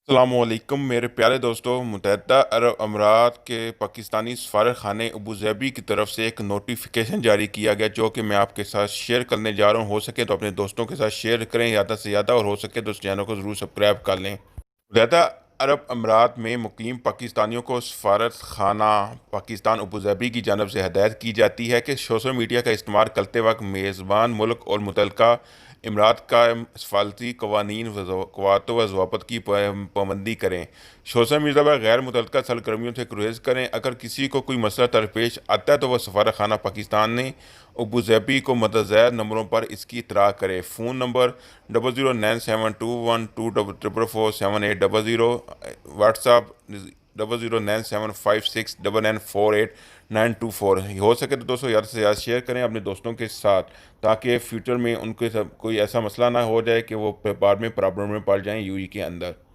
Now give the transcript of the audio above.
अस्सलामुअलैकुम मेरे प्यारे दोस्तों। मुत्तहदा अरब अमीरात के पाकिस्तानी सफारत खाने अबूज़हबी की तरफ से एक नोटिफिकेशन जारी किया गया, जो कि मैं आपके साथ शेयर करने जा रहा हूँ। हो सके तो अपने दोस्तों के साथ शेयर करें ज़्यादा से ज़्यादा, और हो सके तो उस चैनल को ज़रूर सब्सक्राइब कर लें। मुत्तहदा अरब अमीरात में मुकीम पाकिस्तानियों को सफारत खाना पाकिस्तान अबूज़हबी की जानब से हदायत की जाती है कि सोशल मीडिया का इस्तेमाल करते वक्त मेज़बान मुल्क और मुतल्लिका इमरात का सफारती कवानीन क़वात व ज़वाबित की पाबंदी करें। सोशल मीडिया पर गैर मुतल्लिका सरगर्मियों से गुरेज करें। अगर किसी को कोई मसला दरपेश आता है तो वह सफारत खाना पाकिस्तान ने अबूज़हबी को मुतज़्ज़र नंबरों पर इसकी इत्तला करे। फ़ोन नंबर 00972124447800, व्हाट्सअप 0097569948 हो सके तो दोस्तों ज़्यादा से ज़्यादा शेयर करें अपने दोस्तों के साथ, ताकि फ्यूचर में उनके साथ कोई ऐसा मसला ना हो जाए कि वो बाद में प्रॉब्लम में पड़ जाएं यूएई के अंदर।